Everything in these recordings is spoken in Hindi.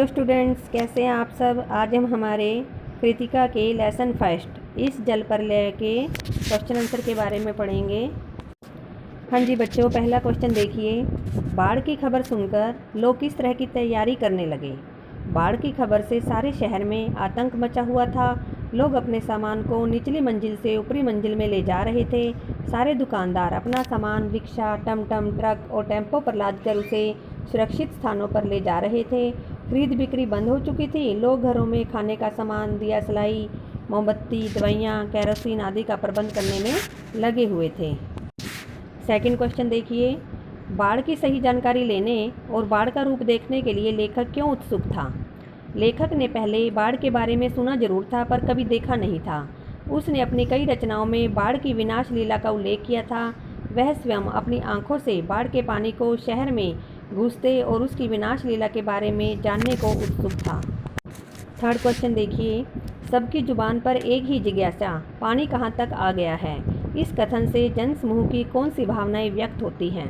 हेलो स्टूडेंट्स, कैसे हैं आप सब। आज हम हमारे कृतिका के लेसन फर्स्ट इस जल प्रलय के क्वेश्चन आंसर के बारे में पढ़ेंगे। हाँ जी बच्चों, पहला क्वेश्चन देखिए। बाढ़ की खबर सुनकर लोग किस तरह की तैयारी करने लगे। बाढ़ की खबर से सारे शहर में आतंक मचा हुआ था। लोग अपने सामान को निचली मंजिल से ऊपरी मंजिल में ले जा रहे थे। सारे दुकानदार अपना सामान रिक्शा, टमटम, ट्रक और टेम्पो पर लादकर उसे सुरक्षित स्थानों पर ले जा रहे थे। खरीद बिक्री बंद हो चुकी थी। लोग घरों में खाने का सामान, दिया सलाई, मोमबत्ती, दवाइयाँ, केरोसिन आदि का प्रबंध करने में लगे हुए थे। सेकंड क्वेश्चन देखिए। बाढ़ की सही जानकारी लेने और बाढ़ का रूप देखने के लिए लेखक क्यों उत्सुक था। लेखक ने पहले बाढ़ के बारे में सुना जरूर था पर कभी देखा नहीं था। उसने अपनी कई रचनाओं में बाढ़ की विनाश लीला का उल्लेख किया था। वह स्वयं अपनी आंखों से बाढ़ के पानी को शहर में घुसते और उसकी विनाश लीला के बारे में जानने को उत्सुक था। थर्ड क्वेश्चन देखिए। सबकी जुबान पर एक ही जिज्ञासा, पानी कहाँ तक आ गया है। इस कथन से जनसमूह की कौन सी भावनाएं व्यक्त होती हैं।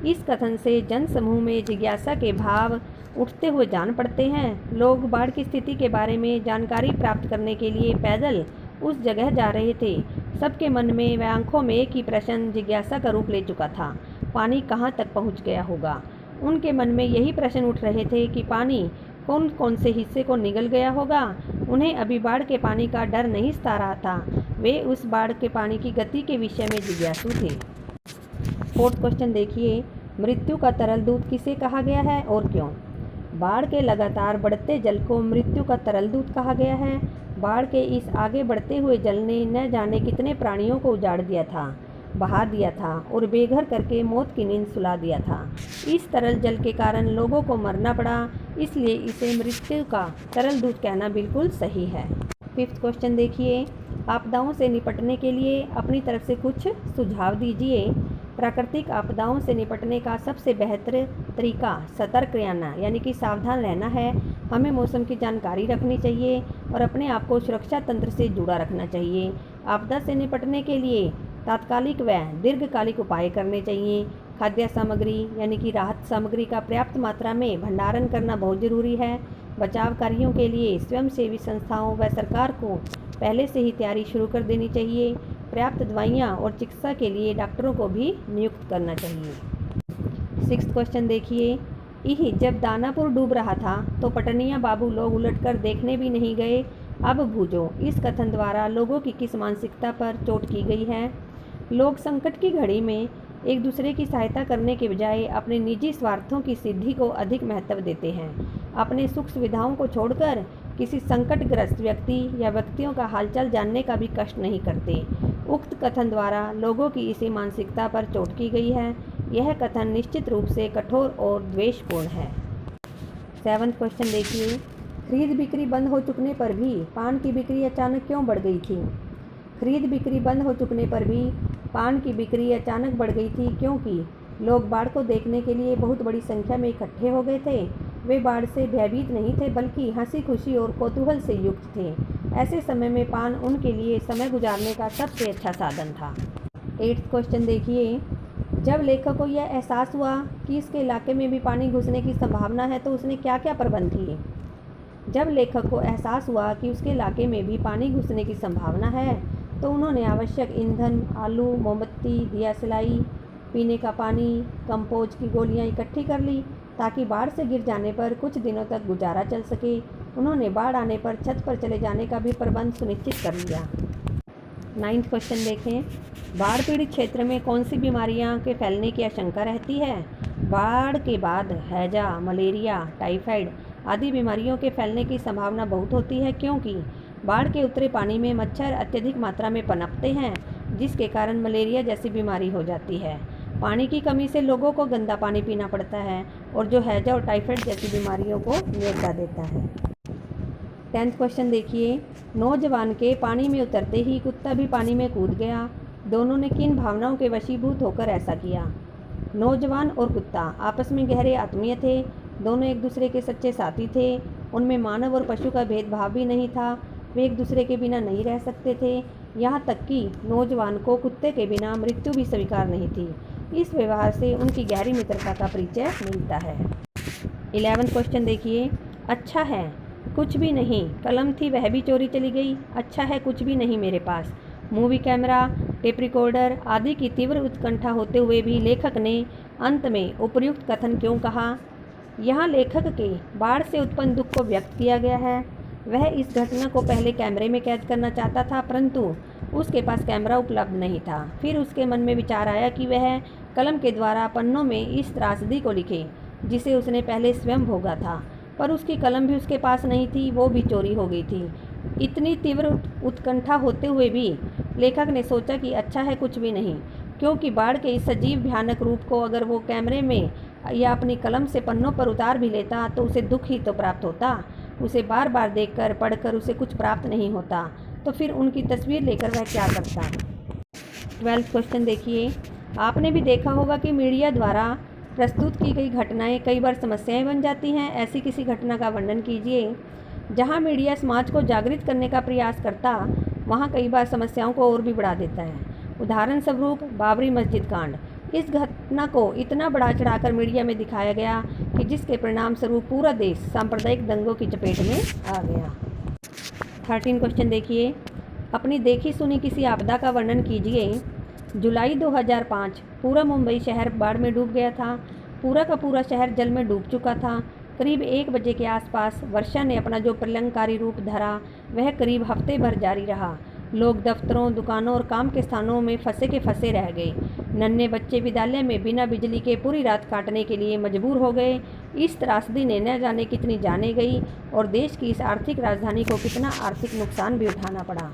इस कथन से जनसमूह में जिज्ञासा के भाव उठते हुए जान पड़ते हैं। लोग बाढ़ की स्थिति के बारे में जानकारी प्राप्त करने के लिए पैदल उस जगह जा रहे थे। सबके मन में व आंखों में एक ही प्रश्न जिज्ञासा का रूप ले चुका था, पानी कहाँ तक पहुँच गया होगा। उनके मन में यही प्रश्न उठ रहे थे कि पानी कौन कौन से हिस्से को निगल गया होगा। उन्हें अभी बाढ़ के पानी का डर नहीं सता रहा था, वे उस बाढ़ के पानी की गति के विषय में जिज्ञासु थे। फोर्थ क्वेश्चन देखिए। मृत्यु का तरल दूत किसे कहा गया है और क्यों। बाढ़ के लगातार बढ़ते जल को मृत्यु का तरल दूत कहा गया है। बाढ़ के इस आगे बढ़ते हुए जल ने न जाने कितने प्राणियों को उजाड़ दिया था, बहा दिया था और बेघर करके मौत की नींद सुला दिया था। इस तरल जल के कारण लोगों को मरना पड़ा, इसलिए इसे मृत्यु का तरल दूत कहना बिल्कुल सही है। फिफ्थ क्वेश्चन देखिए। आपदाओं से निपटने के लिए अपनी तरफ से कुछ सुझाव दीजिए। प्राकृतिक आपदाओं से निपटने का सबसे बेहतर तरीका सतर्क रहना यानी कि सावधान रहना है। हमें मौसम की जानकारी रखनी चाहिए और अपने आप को सुरक्षा तंत्र से जुड़ा रखना चाहिए। आपदा से निपटने के लिए तात्कालिक व दीर्घकालिक उपाय करने चाहिए। खाद्य सामग्री यानी कि राहत सामग्री का पर्याप्त मात्रा में भंडारण करना बहुत जरूरी है। बचाव कार्यों के लिए स्वयंसेवी संस्थाओं व सरकार को पहले से ही तैयारी शुरू कर देनी चाहिए। पर्याप्त दवाइयाँ और चिकित्सा के लिए डॉक्टरों को भी नियुक्त करना चाहिए। सिक्स्थ क्वेश्चन देखिए। जब दानापुर डूब रहा था तो पटनिया बाबू लोग उलटकर देखने भी नहीं गए, अब बूझो। इस कथन द्वारा लोगों की किस मानसिकता पर चोट की गई है। लोग संकट की घड़ी में एक दूसरे की सहायता करने के बजाय अपने निजी स्वार्थों की सिद्धि को अधिक महत्व देते हैं। अपने सुख सुविधाओं को छोड़कर किसी संकटग्रस्त व्यक्ति या व्यक्तियों का हालचाल जानने का भी कष्ट नहीं करते। उक्त कथन द्वारा लोगों की इसी मानसिकता पर चोट की गई है। यह कथन निश्चित रूप से कठोर और द्वेषपूर्ण है। सेवंथ क्वेश्चन देखिए। खरीद बिक्री बंद हो चुकने पर भी पान की बिक्री अचानक क्यों बढ़ गई थी। खरीद बिक्री बंद हो चुकने पर भी पान की बिक्री अचानक बढ़ गई थी क्योंकि लोग बाढ़ को देखने के लिए बहुत बड़ी संख्या में इकट्ठे हो गए थे। वे बाढ़ से भयभीत नहीं थे बल्कि हंसी खुशी और कौतूहल से युक्त थे। ऐसे समय में पान उनके लिए समय गुजारने का सबसे अच्छा साधन था। 8th क्वेश्चन देखिए। जब लेखक को यह एहसास हुआ कि इसके इलाके में भी पानी घुसने की संभावना है तो उसने क्या क्या प्रबंध किए। जब लेखक को एहसास हुआ कि उसके इलाके में भी पानी घुसने की संभावना है तो उन्होंने आवश्यक ईंधन, आलू, मोमबत्ती, दिया सलाई, पीने का पानी, कंपोज की गोलियां इकट्ठी कर ली ताकि बाढ़ से गिर जाने पर कुछ दिनों तक गुजारा चल सके। उन्होंने बाढ़ आने पर छत पर चले जाने का भी प्रबंध सुनिश्चित कर लिया। 9th क्वेश्चन देखें। बाढ़ पीड़ित क्षेत्र में कौन सी बीमारियां के फैलने की आशंका रहती है। बाढ़ के बाद हैजा, मलेरिया, टाइफाइड आदि बीमारियों के फैलने की संभावना बहुत होती है क्योंकि बाढ़ के उतरे पानी में मच्छर अत्यधिक मात्रा में पनपते हैं, जिसके कारण मलेरिया जैसी बीमारी हो जाती है। पानी की कमी से लोगों को गंदा पानी पीना पड़ता है और जो हैजा और टाइफाइड जैसी बीमारियों को न्योता देता है। 10th क्वेश्चन देखिए। नौजवान के पानी में उतरते ही कुत्ता भी पानी में कूद गया। दोनों ने किन भावनाओं के वशीभूत होकर ऐसा किया। नौजवान और कुत्ता आपस में गहरे आत्मीय थे। दोनों एक दूसरे के सच्चे साथी थे। उनमें मानव और पशु का भेदभाव भी नहीं था। वे एक दूसरे के बिना नहीं रह सकते थे। यहाँ तक कि नौजवान को कुत्ते के बिना मृत्यु भी स्वीकार नहीं थी। इस व्यवहार से उनकी गहरी मित्रता का परिचय मिलता है। 11th क्वेश्चन देखिए। अच्छा है कुछ भी नहीं, कलम थी वह भी चोरी चली गई। अच्छा है कुछ भी नहीं मेरे पास। मूवी कैमरा, टेप रिकॉर्डर आदि की तीव्र उत्कंठा होते हुए भी लेखक ने अंत में उपर्युक्त कथन क्यों कहा? यहाँ लेखक के बाढ़ से उत्पन्न दुख को व्यक्त किया गया है। वह इस घटना को पहले कैमरे में कैद करना चाहता था, परंतु उसके पास कैमरा उपलब्ध नहीं था। फिर उसके मन में विचार आया कि वह कलम के द्वारा पन्नों में इस त्रासदी को लिखे जिसे उसने पहले स्वयं भोगा था। पर उसकी कलम भी उसके पास नहीं थी, वो भी चोरी हो गई थी। इतनी तीव्र उत्कंठा होते हुए भी लेखक ने सोचा कि अच्छा है कुछ भी नहीं, क्योंकि बाढ़ के इस सजीव भयानक रूप को अगर वो कैमरे में या अपनी कलम से पन्नों पर उतार भी लेता तो उसे दुख ही तो प्राप्त होता। उसे बार बार देखकर पढ़कर उसे कुछ प्राप्त नहीं होता, तो फिर उनकी तस्वीर लेकर वह क्या करता। 12th क्वेश्चन देखिए। आपने भी देखा होगा कि मीडिया द्वारा प्रस्तुत की गई घटनाएं कई बार समस्याएं बन जाती हैं। ऐसी किसी घटना का वर्णन कीजिए। जहां मीडिया समाज को जागृत करने का प्रयास करता, वहां कई बार समस्याओं को और भी बढ़ा देता है। उदाहरण स्वरूप बाबरी मस्जिद कांड। इस घटना को इतना बढ़ा चढ़ाकर मीडिया में दिखाया गया कि जिसके परिणाम स्वरूप पूरा देश सांप्रदायिक दंगों की चपेट में आ गया। 13 क्वेश्चन देखिए। अपनी देखी सुनी किसी आपदा का वर्णन कीजिए। जुलाई 2005 पूरा मुंबई शहर बाढ़ में डूब गया था। पूरा का पूरा शहर जल में डूब चुका था। करीब 1 बजे के आसपास वर्षा ने अपना जो प्रलयंकारी रूप धरा वह करीब हफ्ते भर जारी रहा। लोग दफ्तरों, दुकानों और काम के स्थानों में फंसे के फंसे रह गए। नन्हे बच्चे विद्यालय में बिना बिजली के पूरी रात काटने के लिए मजबूर हो गए। इस त्रासदी ने न जाने कितनी जानें गई और देश की इस आर्थिक राजधानी को कितना आर्थिक नुकसान भी उठाना पड़ा।